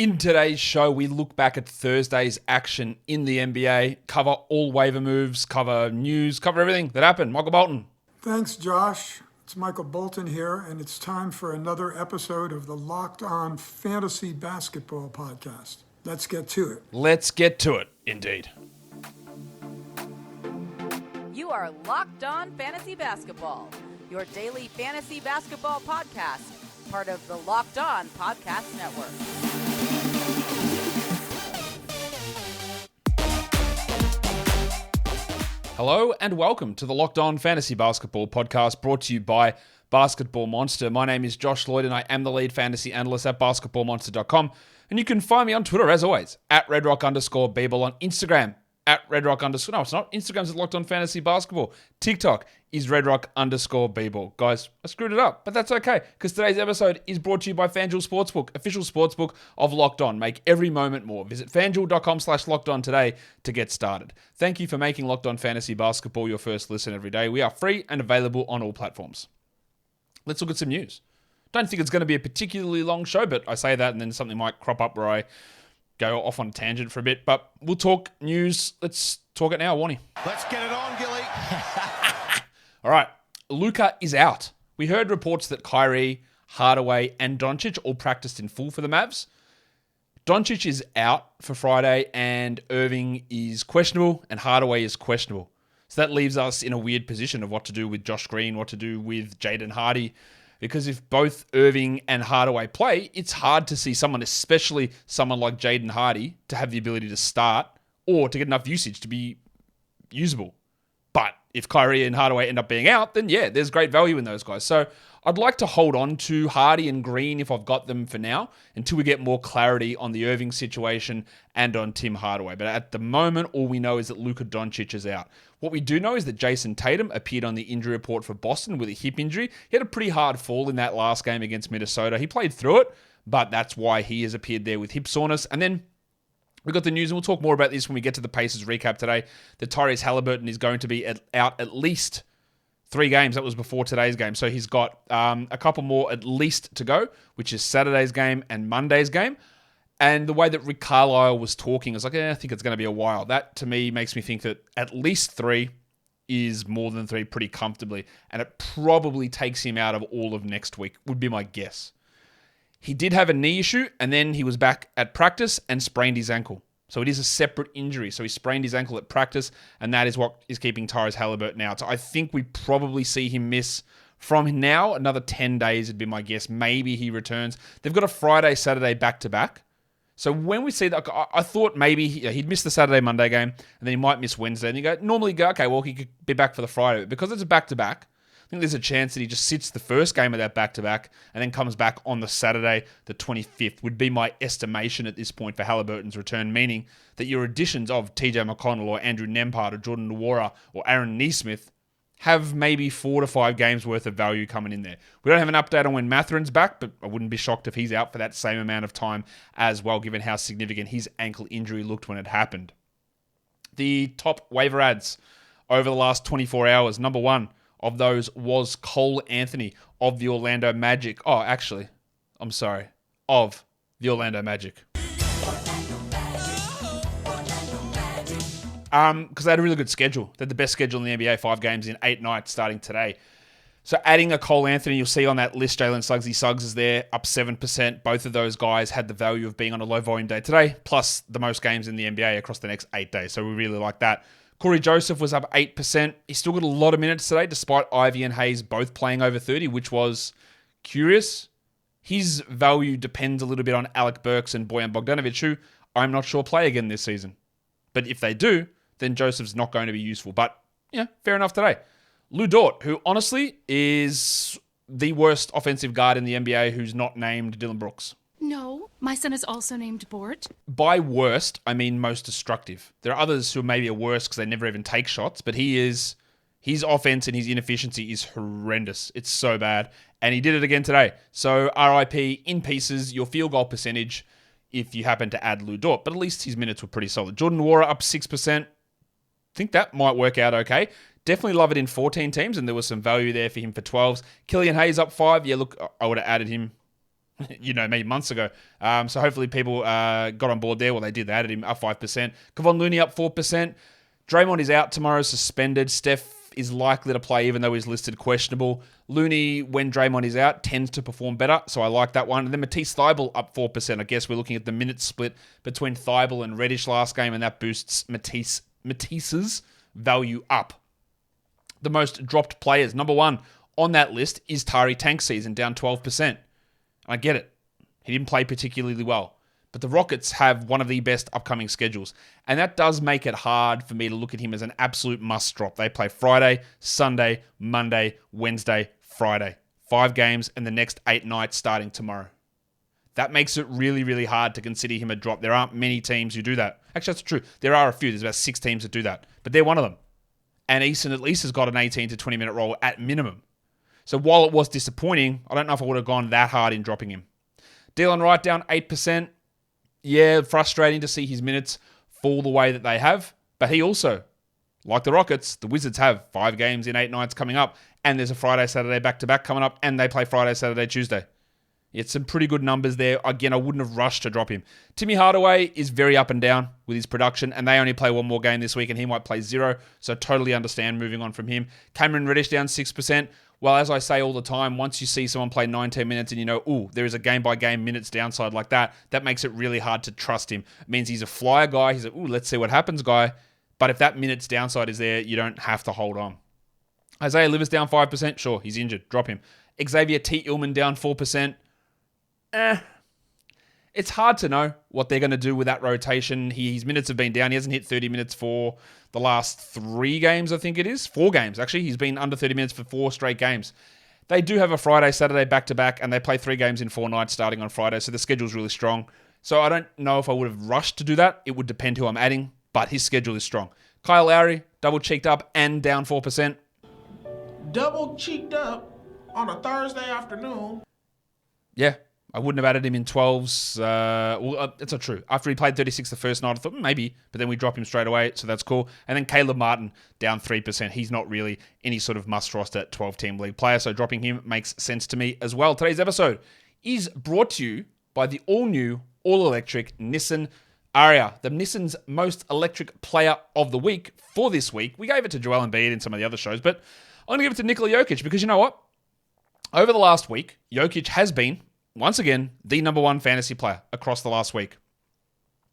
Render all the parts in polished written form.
In today's show, we look back at Thursday's action in the NBA, cover all waiver moves, cover news, cover everything that happened. Michael Bolton. Thanks, Josh. It's Michael Bolton here, and it's time for another episode of the Locked On Fantasy Basketball Podcast. Let's get to it. Let's get to it, indeed. You are Locked On Fantasy Basketball, your daily fantasy basketball podcast, part of the Locked On Podcast Network. Hello and welcome to the Locked On Fantasy Basketball Podcast, brought to you by Basketball Monster. My name is Josh Lloyd and I am the lead fantasy analyst at basketballmonster.com. And you can find me on Twitter, as always, at redrock_Beeble, on Instagram, at redrock_. No, it's not. Instagram's at Locked On Fantasy Basketball. TikTok is redrock_Beeble. Guys, I screwed it up, but that's okay, because today's episode is brought to you by FanDuel Sportsbook, official sportsbook of Locked On. Make every moment more. Visit fanduel.com/lockedon today to get started. Thank you for making Locked On Fantasy Basketball your first listen every day. We are free and available on all platforms. Let's look at some news. Don't think it's going to be a particularly long show, but I say that and then something might crop up where I go off on a tangent for a bit. But we'll talk news. Let's talk it now, Warnie. Let's get it on, Gilly. All right. Luka is out. We heard reports that Kyrie, Hardaway, and Doncic all practiced in full for the Mavs. Doncic is out for Friday, and Irving is questionable, and Hardaway is questionable. So that leaves us in a weird position of what to do with Josh Green, what to do with Jaden Hardy. Because if both Irving and Hardaway play, it's hard to see someone, especially someone like Jaden Hardy, to have the ability to start or to get enough usage to be usable. But if Kyrie and Hardaway end up being out, then yeah, there's great value in those guys. So I'd like to hold on to Hardy and Green if I've got them for now until we get more clarity on the Irving situation and on Tim Hardaway. But at the moment, all we know is that Luka Doncic is out. What we do know is that Jason Tatum appeared on the injury report for Boston with a hip injury. He had a pretty hard fall in that last game against Minnesota. He played through it, but that's why he has appeared there with hip soreness. And then we got the news, and we'll talk more about this when we get to the Pacers recap today, that Tyrese Haliburton is going to be out at least 3 games. That was before today's game. So he's got a couple more at least to go, which is Saturday's game and Monday's game. And the way that Rick Carlisle was talking, I was like, I think it's going to be a while. That, to me, makes me think that at least 3 is more than 3 pretty comfortably. And it probably takes him out of all of next week, would be my guess. He did have a knee issue, and then he was back at practice and sprained his ankle. So it is a separate injury. So he sprained his ankle at practice, and that is what is keeping Tyrese Haliburton out. So I think we probably see him miss from now another 10 days, would be my guess. Maybe he returns. They've got a Friday, Saturday back-to-back. So when we see that, I thought maybe he'd miss the Saturday, Monday game, and then he might miss Wednesday. And you normally go, okay, well, he could be back for the Friday. But because it's a back-to-back, I think there's a chance that he just sits the first game of that back-to-back and then comes back on the Saturday, the 25th, would be my estimation at this point for Haliburton's return, meaning that your additions of TJ McConnell or Andrew Nembhard or Jordan Nwora or Aaron Nesmith have maybe 4 to 5 games worth of value coming in there. We don't have an update on when Matherin's back, but I wouldn't be shocked if he's out for that same amount of time as well, given how significant his ankle injury looked when it happened. The top waiver ads over the last 24 hours, number 1 of those was Cole Anthony of the Orlando Magic. Of the Orlando Magic. Because they had a really good schedule. They had the best schedule in the NBA, 5 games in 8 nights starting today. So adding a Cole Anthony, you'll see on that list, Jalen Suggs is there, up 7%. Both of those guys had the value of being on a low volume day today, plus the most games in the NBA across the next 8 days. So we really like that. Corey Joseph was up 8%. He still got a lot of minutes today, despite Ivy and Hayes both playing over 30, which was curious. His value depends a little bit on Alec Burks and Bojan Bogdanovic, who I'm not sure play again this season. But if they do, then Joseph's not going to be useful. But, yeah, fair enough today. Lou Dort, who honestly is the worst offensive guard in the NBA who's not named Dylan Brooks. No, my son is also named Bort. By worst, I mean most destructive. There are others who maybe are worse because they never even take shots, but his offense and his inefficiency is horrendous. It's so bad. And he did it again today. So RIP in pieces, your field goal percentage if you happen to add Lou Dort. But at least his minutes were pretty solid. Jordan Nwora up 6%. Think that might work out okay. Definitely love it in 14 teams, and there was some value there for him for 12s. Killian Hayes up 5. Yeah, look, I would have added him you know me, months ago. So hopefully people got on board there. Well, they did. They added him up 5%. Kevon Looney up 4%. Draymond is out tomorrow, suspended. Steph is likely to play even though he's listed questionable. Looney, when Draymond is out, tends to perform better, so I like that one. And then Matisse Thybulle up 4%. I guess we're looking at the minute split between Thybulle and Reddish last game, and that boosts Matisse's value up. The most dropped players, number one on that list is Tari Tank Season, down 12%. I get it. He didn't play particularly well. But the Rockets have one of the best upcoming schedules. And that does make it hard for me to look at him as an absolute must drop. They play Friday, Sunday, Monday, Wednesday, Friday. 5 games and the next 8 nights starting tomorrow. That makes it really, really hard to consider him a drop. There aren't many teams who do that. Actually, that's true. There are a few. There's about 6 teams that do that. But they're one of them. And Eason at least has got an 18 to 20 minute role at minimum. So while it was disappointing, I don't know if I would have gone that hard in dropping him. Dylan Wright down 8%. Yeah, frustrating to see his minutes fall the way that they have. But he also, like the Rockets, the Wizards have 5 games in 8 nights coming up. And there's a Friday, Saturday back-to-back coming up. And they play Friday, Saturday, Tuesday. It's some pretty good numbers there. Again, I wouldn't have rushed to drop him. Timmy Hardaway is very up and down with his production. And they only play one more game this week. And he might play 0. So totally understand moving on from him. Cameron Reddish down 6%. Well, as I say all the time, once you see someone play 19 minutes and you know, ooh, there is a game-by-game minutes downside like that, that makes it really hard to trust him. It means he's a flyer guy. He's a, ooh, let's see what happens guy. But if that minutes downside is there, you don't have to hold on. Isaiah Livers down 5%. Sure, he's injured. Drop him. Xavier T. Illman down 4%. It's hard to know what they're going to do with that rotation. His minutes have been down. He hasn't hit 30 minutes for the last 3 games, I think it is. 4 games, actually. He's been under 30 minutes for 4 straight games. They do have a Friday, Saturday back-to-back, and they play 3 games in 4 nights starting on Friday, so the schedule's really strong. So I don't know if I would have rushed to do that. It would depend who I'm adding, but his schedule is strong. Kyle Lowry, double-cheeked up and down 4%. Double-cheeked up on a Thursday afternoon. Yeah. I wouldn't have added him in 12s. It's not true. After he played 36 the first night, I thought maybe, but then we drop him straight away, so that's cool. And then Caleb Martin down 3%. He's not really any sort of must-roster 12-team league player, so dropping him makes sense to me as well. Today's episode is brought to you by the all-new, all-electric Nissan Ariya, the Nissan's most electric player of the week for this week. We gave it to Joel Embiid in some of the other shows, but I'm going to give it to Nikola Jokic because you know what? Over the last week, Jokic has been once again, the number 1 fantasy player across the last week.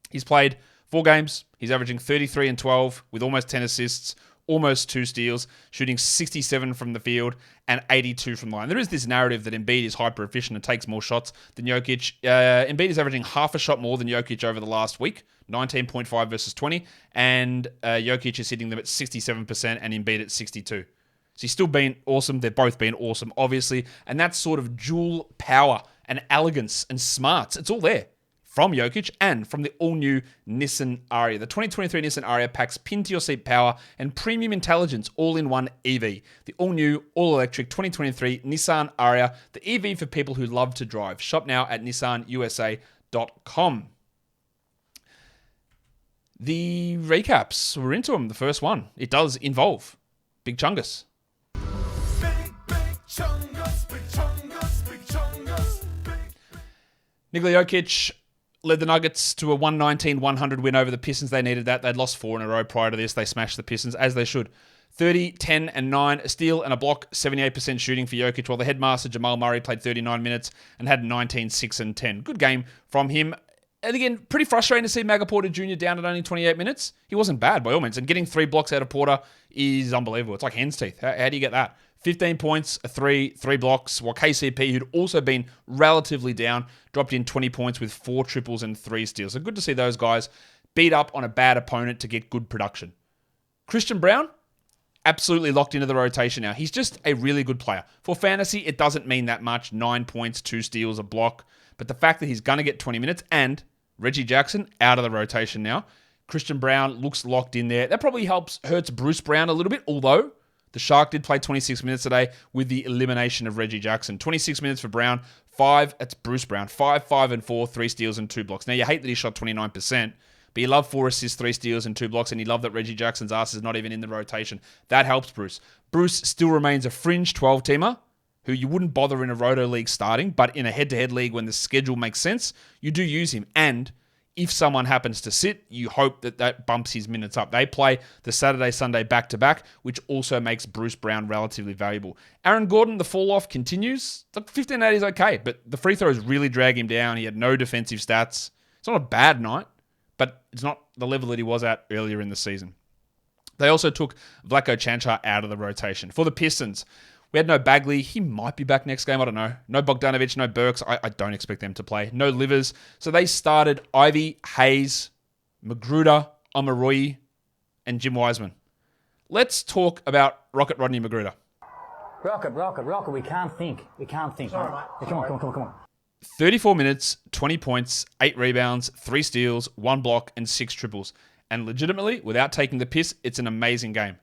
He's played 4 games. He's averaging 33 and 12 with almost 10 assists, almost 2 steals, shooting 67 from the field and 82 from the line. There is this narrative that Embiid is hyper efficient and takes more shots than Jokic. Embiid is averaging half a shot more than Jokic over the last week, 19.5 versus 20, and Jokic is hitting them at 67% and Embiid at 62. So he's still been awesome. They've both been awesome, obviously. And that sort of dual power and elegance and smarts, it's all there from Jokic and from the all-new Nissan Ariya. The 2023 Nissan Ariya packs pin-to-your-seat power and premium intelligence all in one EV. The all-new, all-electric 2023 Nissan Ariya, the EV for people who love to drive. Shop now at nissanusa.com. The recaps, we're into them. The first one, it does involve Big Chungus. Nikola Jokic led the Nuggets to a 119-100 win over the Pistons. They needed that. They'd lost 4 in a row prior to this. They smashed the Pistons, as they should. 30, 10, and 9, a steal and a block, 78% shooting for Jokic, while the headmaster Jamal Murray played 39 minutes and had 19, 6, and 10. Good game from him. And again, pretty frustrating to see Maga Porter Jr. down at only 28 minutes. He wasn't bad by all means. And getting 3 blocks out of Porter is unbelievable. It's like hen's teeth. How do you get that? 15 points, a 3 blocks, while KCP, who'd also been relatively down, dropped in 20 points with 4 triples and 3 steals. So good to see those guys beat up on a bad opponent to get good production. Christian Braun, absolutely locked into the rotation now. He's just a really good player. For fantasy, it doesn't mean that much. 9 points, 2 steals, a block. But the fact that he's going to get 20 minutes and Reggie Jackson out of the rotation now, Christian Braun looks locked in there. That probably hurts Bruce Brown a little bit, although the Shark did play 26 minutes today with the elimination of Reggie Jackson. 26 minutes for Brown, 5, that's Bruce Brown, 5, 5, and 4, 3 steals and 2 blocks. Now, you hate that he shot 29%, but you love 4 assists, 3 steals, and 2 blocks, and you love that Reggie Jackson's ass is not even in the rotation. That helps Bruce. Bruce still remains a fringe 12-teamer who you wouldn't bother in a roto league starting, but in a head-to-head league when the schedule makes sense, you do use him. And if someone happens to sit, you hope that bumps his minutes up. They play the Saturday-Sunday back-to-back, which also makes Bruce Brown relatively valuable. Aaron Gordon, the fall-off continues. 15-8 is okay, but the free throws really drag him down. He had no defensive stats. It's not a bad night, but it's not the level that he was at earlier in the season. They also took Vlatko Čančar out of the rotation. For the Pistons, we had no Bagley. He might be back next game. I don't know. No Bogdanovic, no Burks. I don't expect them to play. No Livers. So they started Ivy, Hayes, McGruder, Omoruyi, and Jim Wiseman. Let's talk about Rocket Rodney McGruder. Rocket. We can't think. Sorry, mate. Come on. 34 minutes, 20 points, 8 rebounds, 3 steals, 1 block, and 6 triples. And legitimately, without taking the piss, it's an amazing game.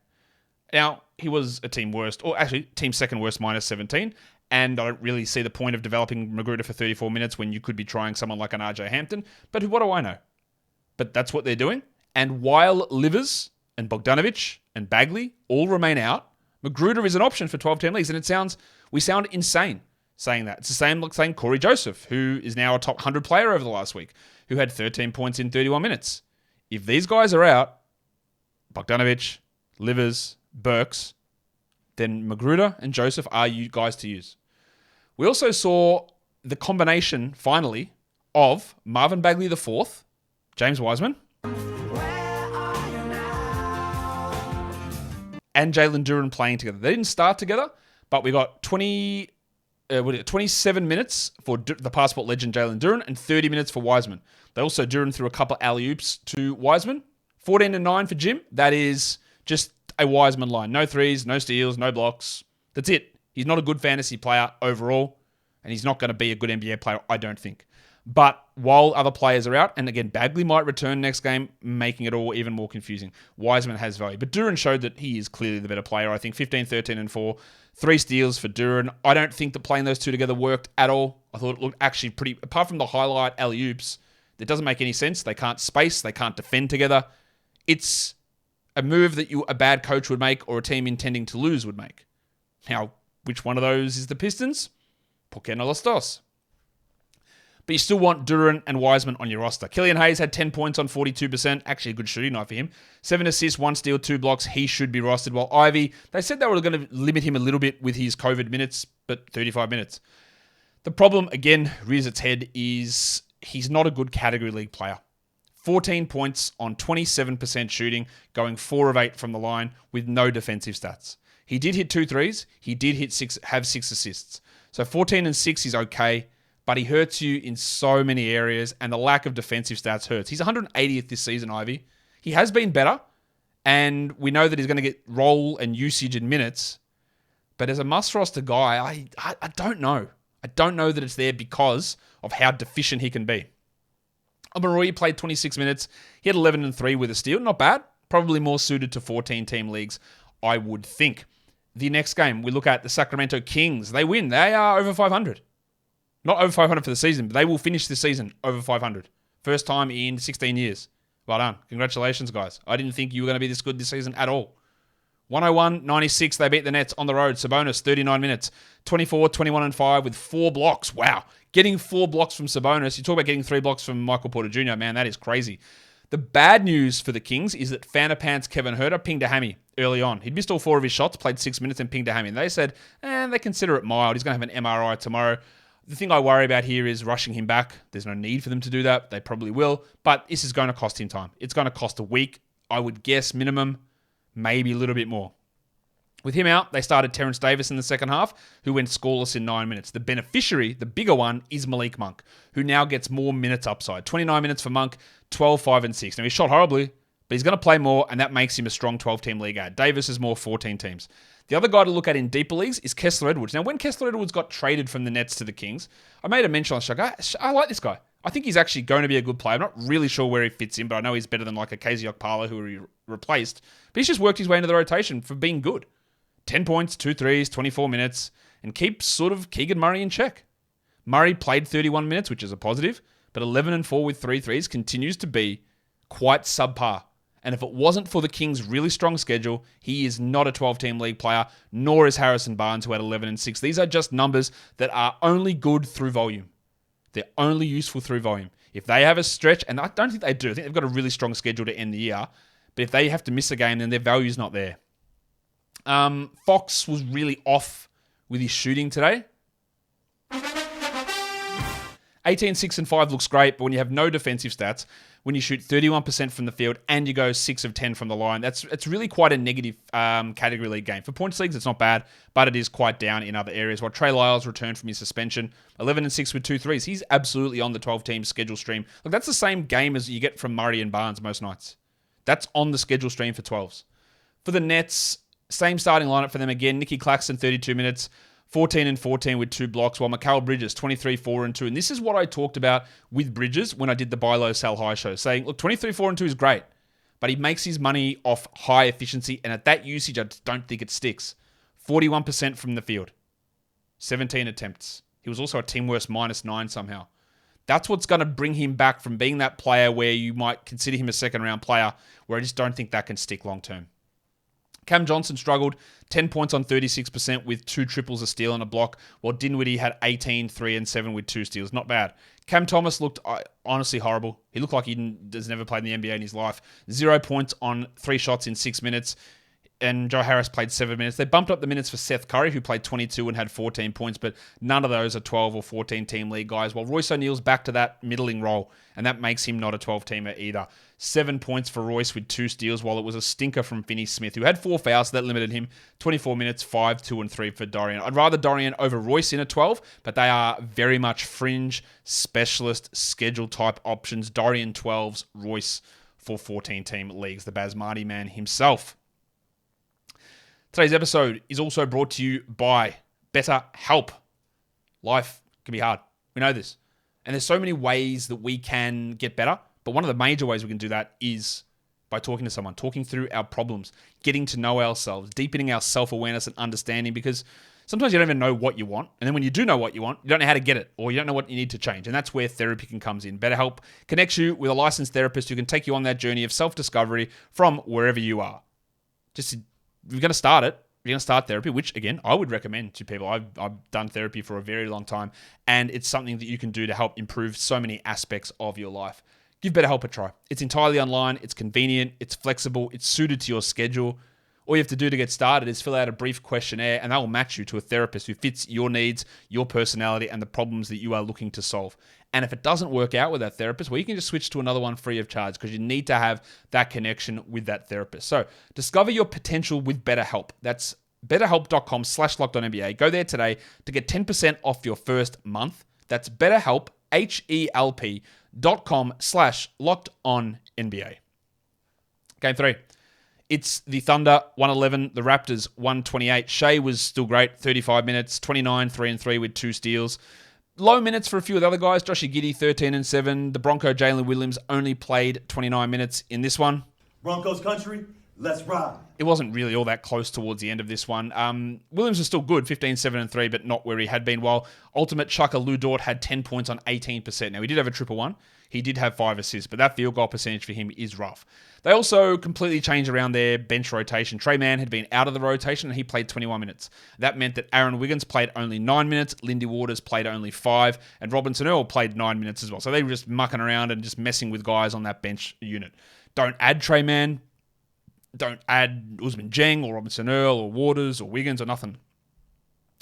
Now, he was a team worst, or actually team second worst minus 17, and I don't really see the point of developing McGruder for 34 minutes when you could be trying someone like an RJ Hampton, but what do I know? But that's what they're doing, and while Livers and Bogdanovic and Bagley all remain out, McGruder is an option for 12-team leagues, and we sound insane saying that. It's the same like saying Corey Joseph, who is now a top 100 player over the last week, who had 13 points in 31 minutes. If these guys are out, Bogdanovic, Livers, Burks, then McGruder and Joseph are you guys to use. We also saw the combination, finally, of Marvin Bagley IV, James Wiseman, and Jalen Duren playing together. They didn't start together, but we got 27 minutes for the passport legend Jalen Duren and 30 minutes for Wiseman. They also Duren threw a couple alley-oops to Wiseman. 14-9 for Jim. That is just a Wiseman line. No threes, no steals, no blocks. That's it. He's not a good fantasy player overall, and he's not going to be a good NBA player, I don't think. But while other players are out, and again, Bagley might return next game, making it all even more confusing. Wiseman has value. But Duren showed that he is clearly the better player. I think 15, 13, and 4. 3 steals for Duren. I don't think that playing those two together worked at all. I thought it looked actually pretty... Apart from the highlight alley-oops, it doesn't make any sense. They can't space. They can't defend together. It's a move that a bad coach would make or a team intending to lose would make. Now, which one of those is the Pistons? ¿Por qué no los dos? But you still want Duren and Wiseman on your roster. Killian Hayes had 10 points on 42%. Actually, a good shooting night for him. 7 assists, 1 steal, 2 blocks. He should be rostered. While Ivy, they said they were going to limit him a little bit with his COVID minutes, but 35 minutes. The problem, again, rears its head, is he's not a good category league player. 14 points on 27% shooting, going 4 of 8 from the line with no defensive stats. He did hit 2 threes. He did have 6 assists. So 14 and 6 is okay, but he hurts you in so many areas, and the lack of defensive stats hurts. He's 180th this season, Ivy. He has been better, and we know that he's going to get role and usage in minutes, but as a must-roster guy, I don't know. I don't know that it's there because of how deficient he can be. Omoruyi played 26 minutes. He had 11 and 3 with a steal. Not bad. Probably more suited to 14-team leagues, I would think. The next game, we look at the Sacramento Kings. They win. They are over 500. Not over 500 for the season, but they will finish this season over 500. First time in 16 years. Well done. Congratulations, guys. I didn't think you were going to be this good this season at all. 101-96, they beat the Nets on the road. Sabonis, 39 minutes. 24, 21, and 5 with 4 blocks. Wow. Getting 4 blocks from Sabonis. You talk about getting 3 blocks from Michael Porter Jr. Man, that is crazy. The bad news for the Kings is that Fanapants Kevin Huerter pinged a hammy early on. He'd missed all 4 of his shots, played 6 minutes, and pinged a hammy. And they said, they consider it mild. He's going to have an MRI tomorrow. The thing I worry about here is rushing him back. There's no need for them to do that. They probably will. But this is going to cost him time. It's going to cost a week. I would guess minimum, maybe a little bit more. With him out, they started Terrence Davis in the second half, who went scoreless in 9 minutes. The beneficiary, the bigger one, is Malik Monk, who now gets more minutes upside. 29 minutes for Monk, 12, 5, and 6. Now, he shot horribly, but he's going to play more, and that makes him a strong 12-team league ad. Davis is more 14 teams. The other guy to look at in deeper leagues is Kessler Edwards. Now, when Kessler Edwards got traded from the Nets to the Kings, I made a mention on the show. I like this guy. I think he's actually going to be a good player. I'm not really sure where he fits in, but I know he's better than like a KZ Okpala who he replaced. But he's just worked his way into the rotation for being good. 10 points, 2 threes, 24 minutes, and keeps sort of Keegan Murray in check. Murray played 31 minutes, which is a positive, but 11 and 4 with 3 threes continues to be quite subpar. And if it wasn't for the Kings' really strong schedule, he is not a 12-team league player, nor is Harrison Barnes, who had 11 and 6. These are just numbers that are only good through volume. They're only useful through volume. If they have a stretch, and I don't think they do, I think they've got a really strong schedule to end the year, but if they have to miss a game, then their value's not there. Fox was really off with his shooting today. 18, 6, and 5 looks great, but when you have no defensive stats, when you shoot 31% from the field and you go 6 of 10 from the line, it's really quite a negative category league game. For points leagues, it's not bad, but it is quite down in other areas. While Trey Lyles returned from his suspension, 11 and 6 with 2 threes. He's absolutely on the 12-team schedule stream. Look, that's the same game as you get from Murray and Barnes most nights. That's on the schedule stream for 12s. For the Nets, same starting lineup for them again. Nicky Claxton, 32 minutes. 14 and 14 with 2 blocks, while Mikal Bridges, 23, 4 and 2. And this is what I talked about with Bridges when I did the buy low, sell high show, saying, look, 23, 4 and 2 is great, but he makes his money off high efficiency, and at that usage, I just don't think it sticks. 41% from the field, 17 attempts. He was also a team worst -9 somehow. That's what's going to bring him back from being that player where you might consider him a second-round player, where I just don't think that can stick long-term. Cam Johnson struggled, 10 points on 36% with 2 triples, a steal and a block, while Dinwiddie had 18, 3 and 7 with 2 steals. Not bad. Cam Thomas looked honestly horrible. He looked like he has never played in the NBA in his life. 0 points on 3 shots in 6 minutes. And Joe Harris played 7 minutes. They bumped up the minutes for Seth Curry, who played 22 and had 14 points, but none of those are 12 or 14 team league guys, while Royce O'Neal's back to that middling role, and that makes him not a 12-teamer either. 7 points for Royce with 2 steals, while it was a stinker from Finney-Smith, who had 4 fouls, so that limited him. 24 minutes, 5, 2, and 3 for Dorian. I'd rather Dorian over Royce in a 12, but they are very much fringe, specialist, schedule-type options. Dorian 12s, Royce for 14-team leagues, the Basmati man himself. Today's episode is also brought to you by BetterHelp. Life can be hard. We know this. And there's so many ways that we can get better. But one of the major ways we can do that is by talking to someone, talking through our problems, getting to know ourselves, deepening our self-awareness and understanding, because sometimes you don't even know what you want. And then when you do know what you want, you don't know how to get it, or you don't know what you need to change. And that's where therapy can come in. BetterHelp connects you with a licensed therapist who can take you on that journey of self-discovery from wherever you are. Just if you're going to start it, you're going to start therapy, which, again, I would recommend to people. I've done therapy for a very long time, and it's something that you can do to help improve so many aspects of your life. Give BetterHelp a try. It's entirely online, it's convenient, it's flexible, it's suited to your schedule. All you have to do to get started is fill out a brief questionnaire, and they will match you to a therapist who fits your needs, your personality, and the problems that you are looking to solve. And if it doesn't work out with that therapist, well, you can just switch to another one free of charge, because you need to have that connection with that therapist. So discover your potential with BetterHelp. That's betterhelp.com/LockedOnNBA. Go there today to get 10% off your first month. That's BetterHelp, HELP.com/LockedOnNBA. Game 3. It's the Thunder, 111, the Raptors, 128. Shea was still great, 35 minutes, 29, 3 and 3 with 2 steals. Low minutes for a few of the other guys. Joshie Giddey, 13 and 7. The Bronco, Jalen Williams, only played 29 minutes in this one. Broncos country, let's ride. It wasn't really all that close towards the end of this one. Williams was still good, 15, 7 and 3, but not where he had been, while ultimate chucker Lou Dort had 10 points on 18%. Now, he did have a 1-1. He did have 5 assists, but that field goal percentage for him is rough. They also completely changed around their bench rotation. Trey Mann had been out of the rotation, and he played 21 minutes. That meant that Aaron Wiggins played only 9 minutes, Lindy Waters played only 5, and Robinson Earl played 9 minutes as well. So they were just mucking around and just messing with guys on that bench unit. Don't add Trey Mann. Don't add Usman Jeng or Robinson Earl or Waters or Wiggins or nothing.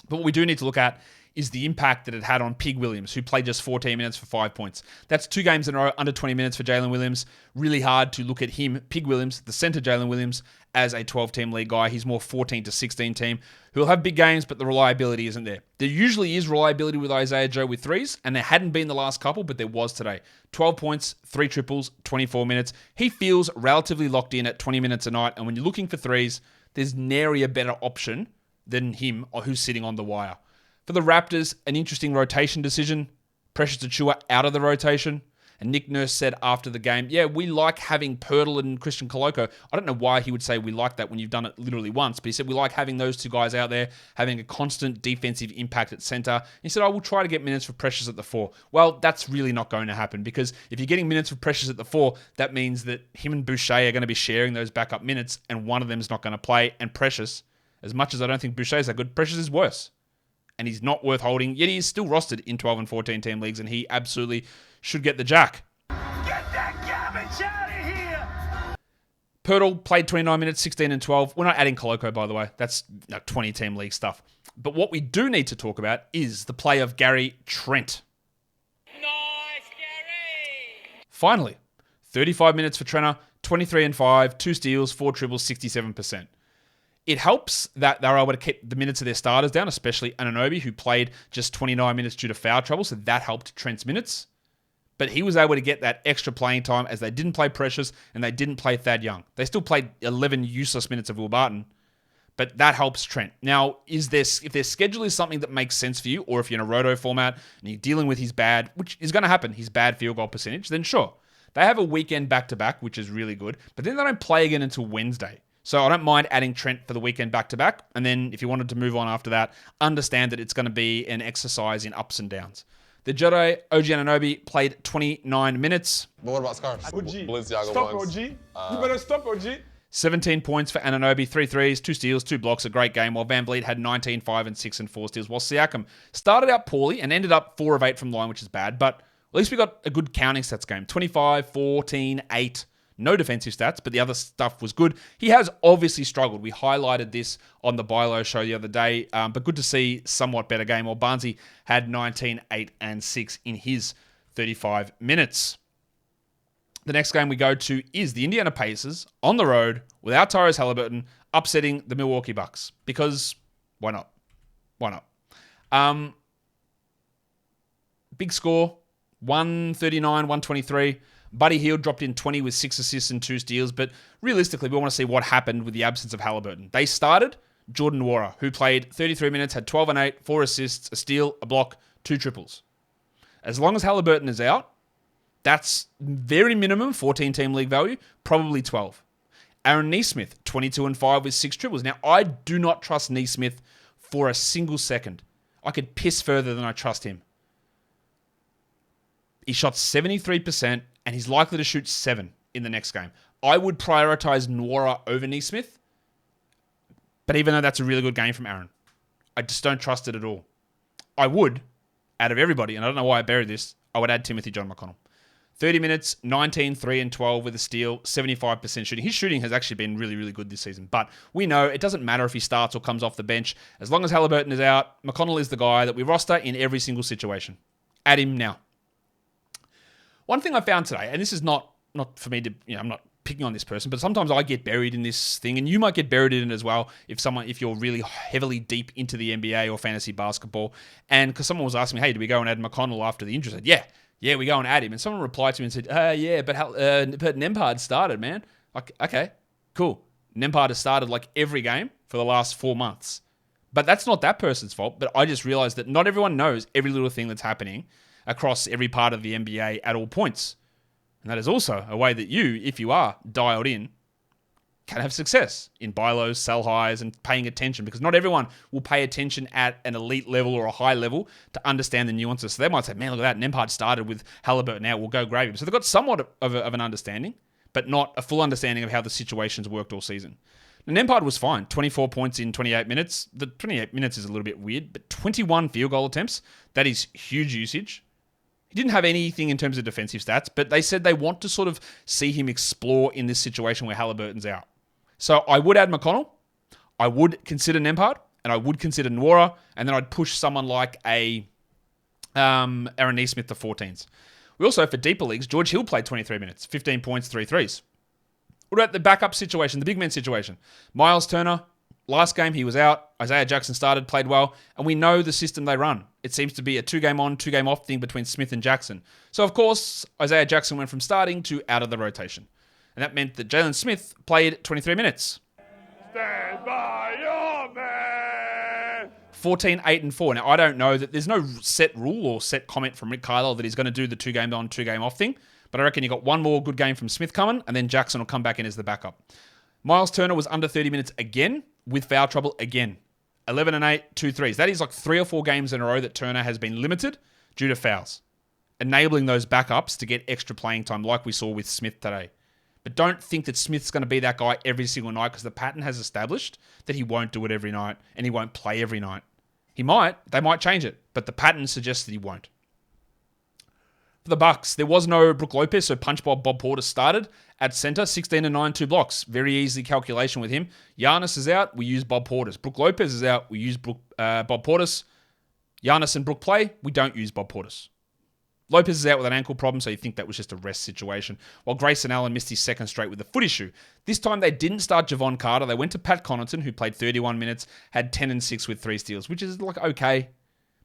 But what we do need to look at is the impact that it had on Pig Williams, who played just 14 minutes for 5 points. That's 2 games in a row, under 20 minutes for Jalen Williams. Really hard to look at him, Pig Williams, the center Jalen Williams, as a 12-team league guy. He's more 14 to 16 team, who'll have big games, but the reliability isn't there. There usually is reliability with Isaiah Joe with threes, and there hadn't been the last couple, but there was today. 12 points, 3 triples, 24 minutes. He feels relatively locked in at 20 minutes a night, and when you're looking for threes, there's nary a better option than him or who's sitting on the wire. For the Raptors, an interesting rotation decision. Precious Achiuwa out of the rotation. And Nick Nurse said after the game, yeah, we like having Pirtle and Christian Koloko. I don't know why he would say we like that when you've done it literally once, but he said we like having those two guys out there, having a constant defensive impact at center. He said, I will try to get minutes for Precious at the 4. Well, that's really not going to happen, because if you're getting minutes for Precious at the 4, that means that him and Boucher are going to be sharing those backup minutes, and one of them is not going to play. And Precious, as much as I don't think Boucher is that good, Precious is worse. And he's not worth holding, yet he is still rostered in 12 and 14 team leagues, and he absolutely should get the jack. Get that garbage out of here! Pirtle played 29 minutes, 16 and 12. We're not adding Koloko, by the way. That's 20 team league stuff. But what we do need to talk about is the play of Gary Trent. Nice, Gary! Finally, 35 minutes for Trenner, 23 and 5, 2 steals, 4 triples, 67%. It helps that they're able to keep the minutes of their starters down, especially Anunoby, who played just 29 minutes due to foul trouble, so that helped Trent's minutes. But he was able to get that extra playing time, as they didn't play Precious and they didn't play Thad Young. They still played 11 useless minutes of Will Barton, but that helps Trent. Now, if their schedule is something that makes sense for you, or if you're in a roto format and you're dealing with his bad, which is going to happen, his bad field goal percentage, then sure. They have a weekend back-to-back, which is really good, but then they don't play again until Wednesday. So I don't mind adding Trent for the weekend back-to-back. And then if you wanted to move on after that, understand that it's going to be an exercise in ups and downs. The Jedi, OG Anunoby, played 29 minutes. But what about scarves? OG. Balenciaga Stop, ones. OG. You better stop, OG. 17 points for Anunoby, 3 threes, 2 steals, 2 blocks, a great game, while Van Vliet had 19, 5 and 6 and 4 steals, while Siakam started out poorly and ended up 4 of 8 from the line, which is bad, but at least we got a good counting stats game. 25, 14, 8. No defensive stats, but the other stuff was good. He has obviously struggled. We highlighted this on the Buy Low show the other day, but good to see somewhat better game. While Barnesy had 19, 8, and 6 in his 35 minutes. The next game we go to is the Indiana Pacers on the road without Tyrese Haliburton, upsetting the Milwaukee Bucks. Because why not? Why not? Big score, 139, 123. Buddy Hield dropped in 20 with 6 assists and 2 steals, but realistically, we want to see what happened with the absence of Haliburton. They started Jordan Nwora, who played 33 minutes, had 12 and 8, 4 assists, a steal, a block, 2 triples. As long as Haliburton is out, that's very minimum 14 team league value, probably 12. Aaron Nesmith, 22 and 5 with 6 triples. Now, I do not trust Nesmith for a single second. I could piss further than I trust him. He shot 73%, and he's likely to shoot 7 in the next game. I would prioritize Nwora over Nesmith, but even though that's a really good game from Aaron, I just don't trust it at all. I would, out of everybody, and I don't know why I buried this, I would add Timothy John McConnell. 30 minutes, 19, 3 and 12 with a steal, 75% shooting. His shooting has actually been really, really good this season, but we know it doesn't matter if he starts or comes off the bench. As long as Haliburton is out, McConnell is the guy that we roster in every single situation. Add him now. One thing I found today, and this is not for me to, I'm not picking on this person, but sometimes I get buried in this thing, and you might get buried in it as well if you're really heavily deep into the NBA or fantasy basketball. And because someone was asking me, hey, do we go and add McConnell after the injury? I said, yeah, we go and add him. And someone replied to me and said, yeah, but Nembhard started, man. Like, okay, cool. Nembhard has started like every game for the last 4 months. But that's not that person's fault. But I just realized that not everyone knows every little thing that's happening across every part of the NBA at all points. And that is also a way that you, if you are dialed in, can have success in buy lows, sell highs, and paying attention, because not everyone will pay attention at an elite level or a high level to understand the nuances. So they might say, man, look at that, Nembhard started with Haliburton out, we'll go grab him. So they've got somewhat of an understanding, but not a full understanding of how the situation's worked all season. Now, Nembhard was fine, 24 points in 28 minutes. The 28 minutes is a little bit weird, but 21 field goal attempts, that is huge usage. He didn't have anything in terms of defensive stats, but they said they want to sort of see him explore in this situation where Haliburton's out. So I would add McConnell, I would consider Nembhard, and I would consider Nwora, and then I'd push someone like a Aaron Nesmith to 14s. We also, for deeper leagues, George Hill played 23 minutes, 15 points, 3 threes. What about the backup situation, the big man situation? Miles Turner, last game he was out. Isaiah Jackson started, played well, and we know the system they run. It seems to be a 2-game on, 2-game off thing between Smith and Jackson. So, of course, Isaiah Jackson went from starting to out of the rotation. And that meant that Jalen Smith played 23 minutes. Stand by your man. 14, 8, and 4. Now, I don't know that there's no set rule or set comment from Rick Carlisle that he's going to do the 2-game on, 2-game off thing. But I reckon you got one more good game from Smith coming, and then Jackson will come back in as the backup. Miles Turner was under 30 minutes again with foul trouble again. 11 and 8, 2 threes. That is like 3 or 4 games in a row that Turner has been limited due to fouls, enabling those backups to get extra playing time like we saw with Smith today. But don't think that Smith's going to be that guy every single night because the pattern has established that he won't do it every night and he won't play every night. He might. They might change it, but the pattern suggests that he won't. For the Bucks, there was no Brook Lopez, so Punch Bob Porter started at center, 16 and 9, 2 blocks. Very easy calculation with him. Giannis is out, we use Bob Portis. Brook Lopez is out, we use Bob Portis. Giannis and Brook play, we don't use Bob Portis. Lopez is out with an ankle problem, so you think that was just a rest situation. While Grayson Allen missed his second straight with a foot issue. This time they didn't start Javon Carter. They went to Pat Connaughton, who played 31 minutes, had 10 and 6 with 3 steals, which is like okay.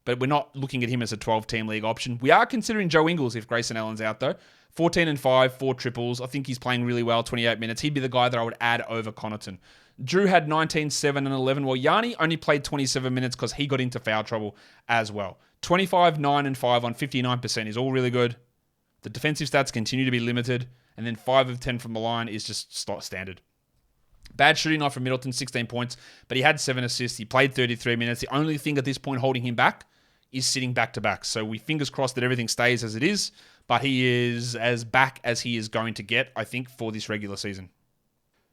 But we're not looking at him as a 12-team league option. We are considering Joe Ingles if Grayson Allen's out, though. 14 and 5, 4 triples. I think he's playing really well, 28 minutes. He'd be the guy that I would add over Connaughton. Drew had 19, 7, and 11, while Yanni only played 27 minutes because he got into foul trouble as well. 25, 9, and 5 on 59% is all really good. The defensive stats continue to be limited, and then 5 of 10 from the line is just standard. Bad shooting night from Middleton, 16 points, but he had 7 assists. He played 33 minutes. The only thing at this point holding him back is sitting back-to-back. So we fingers crossed that everything stays as it is, but he is as back as he is going to get, I think, for this regular season.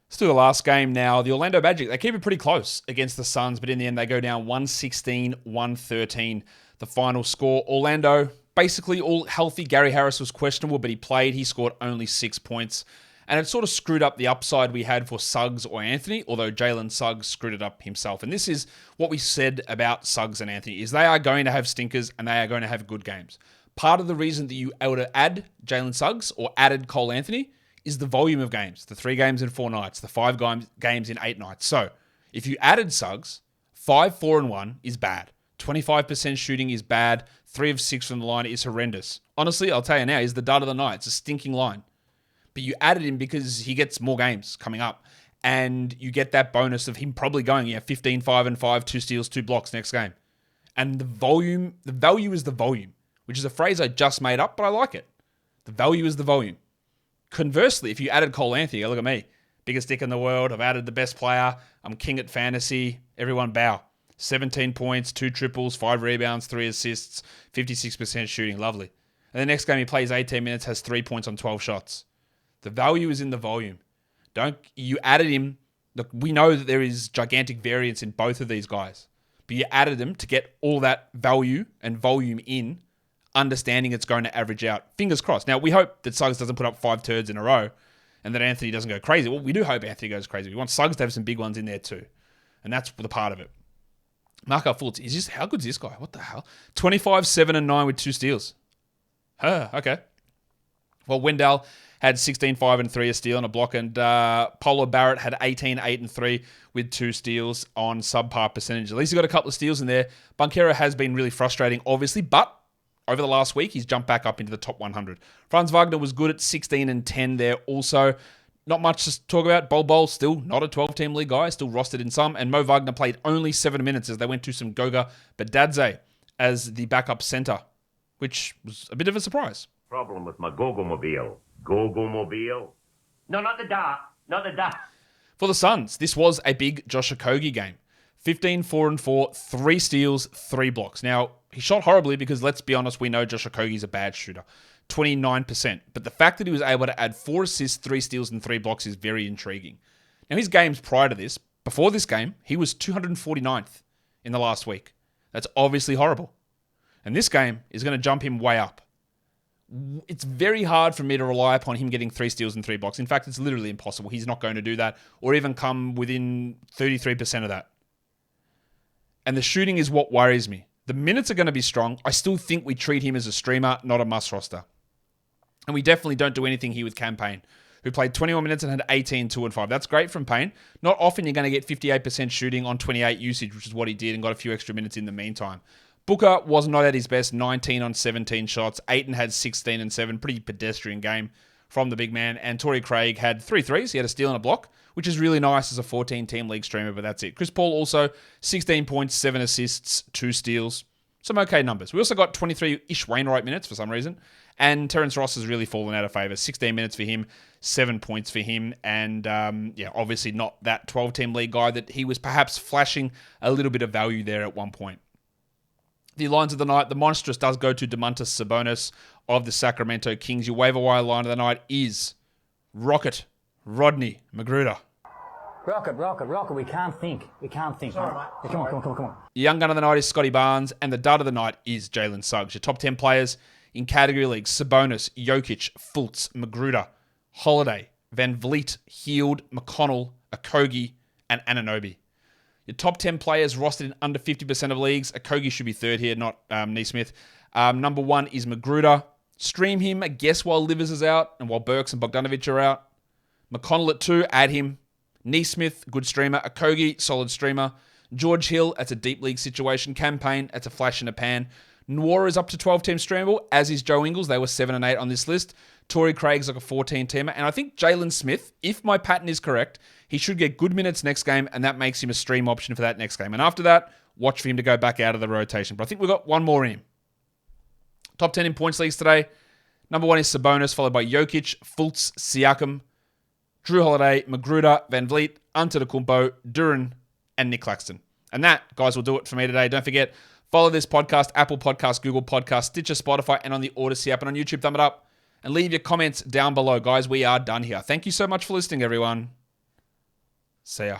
Let's do the last game now. The Orlando Magic, they keep it pretty close against the Suns, but in the end they go down 116-113. The final score. Orlando, basically all healthy. Gary Harris was questionable, but he played. He scored only 6 points. And it sort of screwed up the upside we had for Suggs or Anthony, although Jalen Suggs screwed it up himself. And this is what we said about Suggs and Anthony, is they are going to have stinkers and they are going to have good games. Part of the reason that you were to add Jalen Suggs or added Cole Anthony is the volume of games. The 3 games in 4 nights, the 5 games in 8 nights. So if you added Suggs, 5, 4, and 1 is bad. 25% shooting is bad. 3 of 6 from the line is horrendous. Honestly, I'll tell you now, he's the dud of the night. It's a stinking line. But you added him because he gets more games coming up. And you get that bonus of him probably going, 15, 5, and 5, 2 steals, 2 blocks next game. And the value is the volume, which is a phrase I just made up, but I like it. The value is the volume. Conversely, if you added Cole Anthony, look at me. Biggest dick in the world. I've added the best player. I'm king at fantasy. Everyone bow. 17 points, 2 triples, 5 rebounds, 3 assists, 56% shooting. Lovely. And the next game he plays 18 minutes, has 3 points on 12 shots. The value is in the volume. You added him. Look, we know that there is gigantic variance in both of these guys. But you added them to get all that value and volume in, understanding it's going to average out. Fingers crossed. Now, we hope that Suggs doesn't put up 5 turds in a row and that Anthony doesn't go crazy. Well, we do hope Anthony goes crazy. We want Suggs to have some big ones in there too. And that's the part of it. Marco Fultz, how good is this guy? What the hell? 25, 7, and 9 with 2 steals. Okay. Well, Wendell had 16, 5, and 3, a steal and a block, and Polo Barrett had 18, 8, and 3 with 2 steals on subpar percentage. At least he got a couple of steals in there. Banchero has been really frustrating, obviously, but over the last week, he's jumped back up into the top 100. Franz Wagner was good at 16 and 10 there also. Not much to talk about. Bol still not a 12-team league guy, still rostered in some. And Mo Wagner played only 7 minutes as they went to some Goga Badadze as the backup center, which was a bit of a surprise. Problem with my Go-Go-Mobile. Go-Go-Mobile? No, not the da. Not the da. For the Suns, this was a big Josh Okogie game. 15, 4, and 4, 3 steals, 3 blocks. Now, he shot horribly because, let's be honest, we know Josh Okogie's a bad shooter. 29%. But the fact that he was able to add 4 assists, 3 steals, and 3 blocks is very intriguing. Now, his games prior to this, before this game, he was 249th in the last week. That's obviously horrible. And this game is going to jump him way up. It's very hard for me to rely upon him getting 3 steals and 3 blocks. In fact, it's literally impossible. He's not going to do that or even come within 33% of that. And the shooting is what worries me. The minutes are going to be strong. I still think we treat him as a streamer, not a must roster. And we definitely don't do anything here with Cam Payne, who played 21 minutes and had 18, 2, and 5. That's great from Payne. Not often you're going to get 58% shooting on 28 usage, which is what he did, and got a few extra minutes in the meantime. Booker was not at his best, 19 on 17 shots. Ayton had 16 and 7. Pretty pedestrian game from the big man. And Torrey Craig had 3 threes. He had a steal and a block, which is really nice as a 14-team league streamer, but that's it. Chris Paul also 16 points, 7 assists, 2 steals. Some okay numbers. We also got 23-ish Wainwright minutes for some reason. And Terrence Ross has really fallen out of favour. 16 minutes for him, 7 points for him. And obviously not that 12-team league guy that he was perhaps flashing a little bit of value there at one point. The lines of the night, the monstrous does go to Domantas Sabonis of the Sacramento Kings. Your waiver wire line of the night is Rocket, Rodney McGruder. Rocket, we can't think. Sorry, mate. Yeah, come on. Your young gun of the night is Scotty Barnes, and the dud of the night is Jalen Suggs. Your top 10 players in category leagues: Sabonis, Jokic, Fultz, McGruder, Holiday, Van Vliet, Heald, McConnell, Okogie, and Anunoby. Your top 10 players rostered in under 50% of leagues. Okogie should be third here, not Neesmith. Number 1 is McGruder. Stream him, I guess, while Livers is out and while Burks and Bogdanovic are out. McConnell at 2, add him. Neesmith, good streamer. Okogie, solid streamer. George Hill, that's a deep league situation. Campaign, that's a flash in a pan. Nwora is up to 12-team streamable, as is Joe Ingles. They were 7 and 8 on this list. Torrey Craig's like a 14-teamer. And I think Jalen Smith, if my pattern is correct, he should get good minutes next game, and that makes him a stream option for that next game. And after that, watch for him to go back out of the rotation. But I think we've got one more in. Top 10 in points leagues today. Number 1 is Sabonis, followed by Jokic, Fultz, Siakam, Drew Holiday, McGruder, Van Vliet, Antetokounmpo, Duran, and Nick Claxton. And that, guys, will do it for me today. Don't forget, follow this podcast, Apple Podcasts, Google Podcasts, Stitcher, Spotify, and on the Odyssey app and on YouTube. Thumb it up and leave your comments down below. Guys, we are done here. Thank you so much for listening, everyone. See ya.